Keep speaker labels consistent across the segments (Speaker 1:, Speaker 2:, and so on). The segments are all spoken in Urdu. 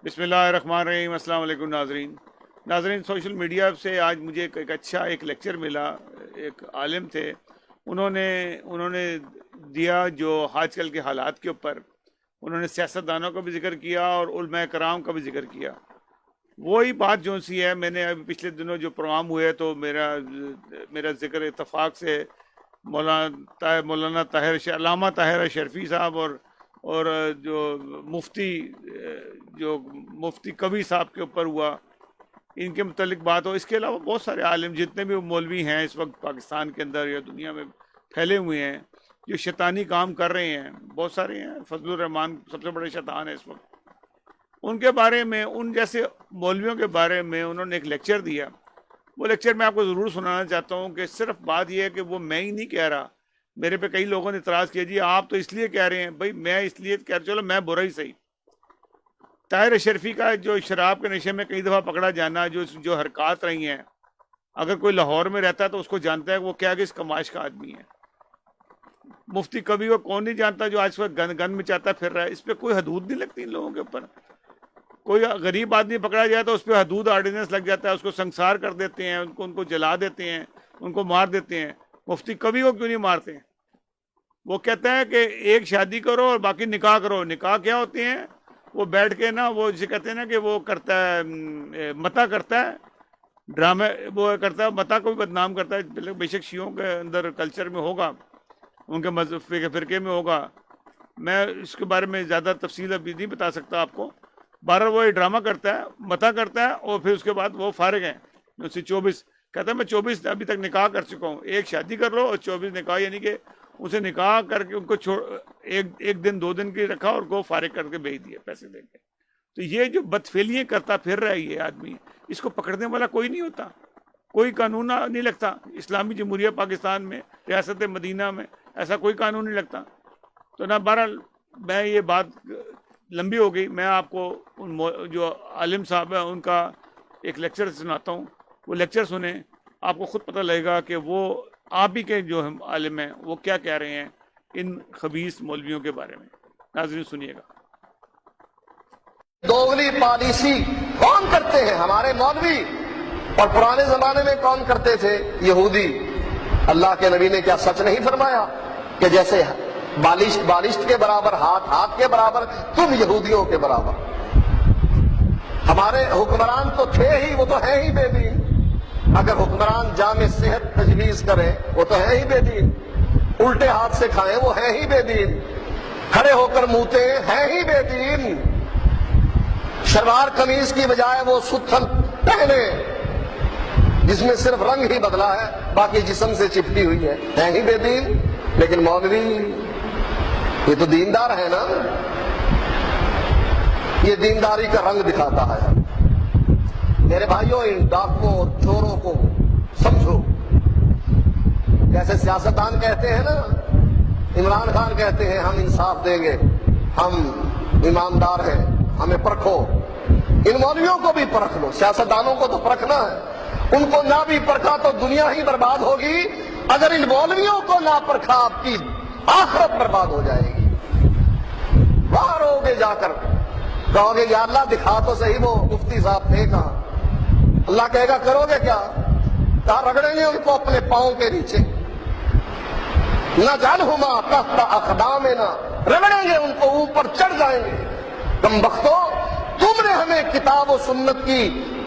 Speaker 1: بسم اللہ الرحمن الرحیم۔ السلام علیکم ناظرین، سوشل میڈیا سے آج مجھے ایک اچھا لیکچر ملا۔ ایک عالم تھے، انہوں نے دیا جو آج کل کے حالات کے اوپر انہوں نے سیاستدانوں کا بھی ذکر کیا اور علماء کرام کا بھی ذکر کیا۔ وہی بات جو سی ہے، میں نے ابھی پچھلے دنوں جو پروگرام ہوئے تو میرا ذکر اتفاق سے مولانا علامہ طاہر شرفی صاحب اور جو مفتی کبھی صاحب کے اوپر ہوا، ان کے متعلق بات ہو۔ اس کے علاوہ بہت سارے عالم جتنے بھی مولوی ہیں اس وقت پاکستان کے اندر یا دنیا میں پھیلے ہوئے ہیں جو شیطانی کام کر رہے ہیں، بہت سارے ہیں۔ فضل الرحمان سب سے بڑے شیطان ہیں اس وقت۔ ان کے بارے میں، ان جیسے مولویوں کے بارے میں انہوں نے ایک لیکچر دیا۔ وہ لیکچر میں آپ کو ضرور سنانا چاہتا ہوں کہ صرف بات یہ ہے کہ وہ میں ہی نہیں کہہ رہا، میرے پہ کئی لوگوں نے اعتراض کیا جی آپ تو اس لیے کہہ رہے ہیں۔ بھائی میں اس لیے کہہ رہا، چلو میں برا ہی صحیح۔ طاہر شرفی کا جو شراب کے نشے میں کئی دفعہ پکڑا جانا، جو حرکات رہی ہیں، اگر کوئی لاہور میں رہتا ہے تو اس کو جانتا ہے کہ وہ کیا کس کمائش کا آدمی ہے۔ مفتی کبھی کو کون نہیں جانتا جو آج وقت گن میں چاہتا پھر رہا ہے۔ اس پہ کوئی حدود نہیں لگتی ان لوگوں کے اوپر۔ کوئی غریب آدمی پکڑا جائے تو اس پہ حدود آرڈیننس لگ جاتا ہے، اس کو سنسار کر دیتے ہیں، ان کو جلا دیتے ہیں، ان کو مار دیتے ہیں۔ مفتی کبھی کو کیوں نہیں مارتے ہیں؟ وہ کہتا ہے کہ ایک شادی کرو اور باقی نکاح کرو۔ نکاح کیا ہوتے ہیں؟ وہ بیٹھ کے نا، وہ جسے کہتے ہیں نا کہ وہ کرتا ہے متا کرتا ہے، ڈرامے وہ کرتا ہے، متا کو بھی بدنام کرتا ہے۔ بے شک شیعوں کے اندر کلچر میں ہوگا، ان کے مذہب کے فرقے میں ہوگا، میں اس کے بارے میں زیادہ تفصیل ابھی نہیں بتا سکتا آپ کو۔ بہرحال وہ ڈرامہ کرتا ہے، متا کرتا ہے، اور پھر اس کے بعد وہ فارغ ہیں۔ اسے 24 کہتا ہے میں 24 ابھی تک نکاح کر چکا ہوں۔ ایک شادی کر لو اور 24 نکاح، یعنی کہ اسے نکاح کر کے ان کو ایک دن 2 دن کی رکھا اور کو فارغ کر کے بھیج دیا پیسے دے کے۔ تو یہ جو بدفعلیاں کرتا پھر رہا ہے یہ آدمی، اس کو پکڑنے والا کوئی نہیں ہوتا، کوئی قانون نہیں لگتا۔ اسلامی جمہوریہ پاکستان میں، ریاست مدینہ میں ایسا کوئی قانون نہیں لگتا۔ تو نہ، بہرحال میں یہ بات لمبی ہو گئی، میں آپ کو جو عالم صاحب ہیں ان کا ایک لیکچر سناتا ہوں۔ وہ لیکچر سنیں، آپ کو خود پتہ لگے گا کہ وہ آپ ہی کے جو عالم ہیں وہ کیا کہہ رہے ہیں ان خبیث مولویوں کے بارے میں۔ ناظرین سنیے گا۔
Speaker 2: دوغلی پالیسی کون کرتے ہیں؟ ہمارے مولوی۔ اور پرانے زمانے میں کون کرتے تھے؟ یہودی۔ اللہ کے نبی نے کیا سچ نہیں فرمایا کہ جیسے بالشت کے برابر ہاتھ کے برابر، تم یہودیوں کے برابر۔ ہمارے حکمران تو تھے ہی، وہ تو ہے ہی بے دین۔ اگر حکمران جامع صحت تجویز کرے وہ تو ہے ہی بے دین، الٹے ہاتھ سے کھائیں وہ ہے ہی بے دین، کھڑے ہو کر موتے ہے ہی بے دین، شلوار قمیض کی بجائے وہ ستھن پہنے جس میں صرف رنگ ہی بدلا ہے، باقی جسم سے چپٹی ہوئی ہے ہی بے دین۔ لیکن مولوی یہ تو دیندار ہے نا، یہ دینداری کا رنگ دکھاتا ہے۔ میرے بھائیوں، ان ڈاکوؤں اور چوروں کو سمجھو۔ جیسے سیاستدان کہتے ہیں نا، عمران خان کہتے ہیں ہم انصاف دیں گے، ہم ایماندار ہیں، ہمیں پرکھو۔ ان مولویوں کو بھی پرکھ لو، سیاستدانوں کو تو پرکھنا ہے۔ ان کو نہ بھی پرکھا تو دنیا ہی برباد ہوگی۔ اگر ان مولویوں کو نہ پرکھا آپ کی آخرت برباد ہو جائے گی۔ باہر ہوگے جا کر کہو گے یا اللہ دکھا تو صحیح وہ مفتی صاحب تھے کہاں۔ اللہ کہے گا کرو گے کیا؟ کہاں رگڑیں گے ان کو اپنے پاؤں کے نیچے، نہ جعلہما تحت اقدامنا، رگڑیں گے ان کو، اوپر چڑھ جائیں گے۔ کم بختو، تم نے ہمیں کتاب و سنت کی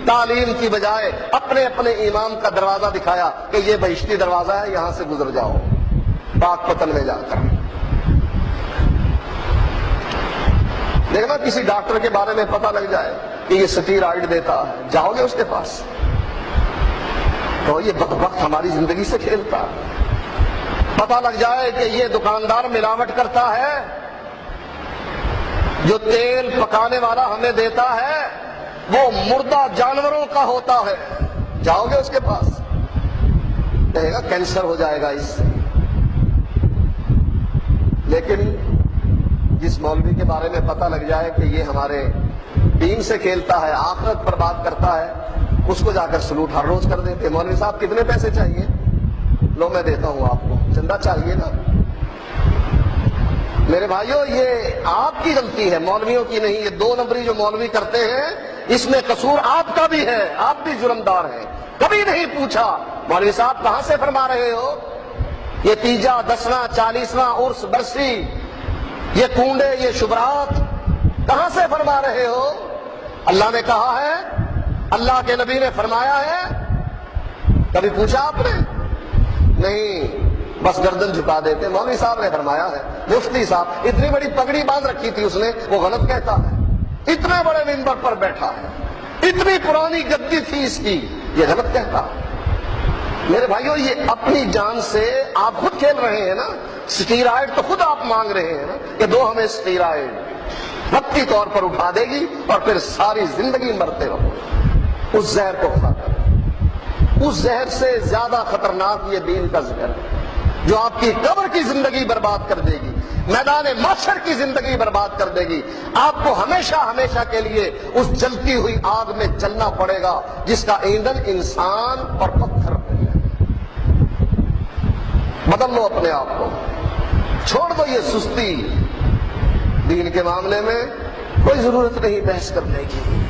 Speaker 2: تعلیم کی بجائے اپنے امام کا دروازہ دکھایا کہ یہ بہشتی دروازہ ہے، یہاں سے گزر جاؤ پاک پتن میں جا کر۔ دیکھنا کسی ڈاکٹر کے بارے میں پتہ لگ جائے کہ یہ سٹیرائڈ دیتا ہے، جاؤ گے اس کے پاس تو یہ بدبخت ہماری زندگی سے کھیلتا ہے۔ پتہ لگ جائے کہ یہ دکاندار ملاوٹ کرتا ہے، جو تیل پکانے والا ہمیں دیتا ہے وہ مردہ جانوروں کا ہوتا ہے، جاؤ گے اس کے پاس، کہے گا کینسر ہو جائے گا اس سے۔ لیکن جس مولوی کے بارے میں پتہ لگ جائے کہ یہ ہمارے دین سے کھیلتا ہے، آخرت برباد کرتا ہے، اس کو جا کر سلوٹ ہر روز کر دیتے۔ مولوی صاحب کتنے پیسے چاہیے؟ لو میں دیتا ہوں آپ کو، چندہ چاہیے نا، میرے بھائیوں یہ آپ کی غلطی ہے، مولویوں کی نہیں. یہ 2 نمبری جو مولوی کرتے ہیں اس میں قصور آپ کا بھی ہے، آپ بھی جرمدار ہیں. کبھی نہیں پوچھا مولوی صاحب کہاں سے فرما رہے ہو یہ 30واں 10واں 40واں عرس برسی، یہ کنڈے یہ شبرات کہاں سے فرما رہے ہو؟ اللہ نے کہا ہے، اللہ کے نبی نے فرمایا ہے، کبھی پوچھا آپ نے؟ نہیں، بس گردن جھکا دیتے. مولوی صاحب نے فرمایا ہے. مفتی صاحب اتنی بڑی پگڑی باندھ رکھی تھی اس نے، وہ غلط کہتا ہے. اتنے بڑے منبر پر بیٹھا ہے، اتنی پرانی گدی تھی اس کی، یہ غلط کہتا ہے. میرے بھائیوں یہ اپنی جان سے آپ خود کھیل رہے ہیں نا. سٹیرائڈ تو خود آپ مانگ رہے ہیں نا کہ دو ہمیں سٹیرائڈ، وقتی طور پر اٹھا دے گی اور پھر ساری زندگی مرتے رہو. اس زہر کو کھا کر. اس زہر سے زیادہ خطرناک یہ دین کا زہر ہے جو آپ کی قبر کی زندگی برباد کر دے گی، میدان محشر کی زندگی برباد کر دے گی. آپ کو ہمیشہ ہمیشہ کے لیے اس جلتی ہوئی آگ میں جلنا پڑے گا جس کا ایندھن انسان اور پتھر ہے. بدل لو اپنے آپ کو، چھوڑ دو یہ سستی. دین کے معاملے میں کوئی ضرورت نہیں بحث کرنے کی.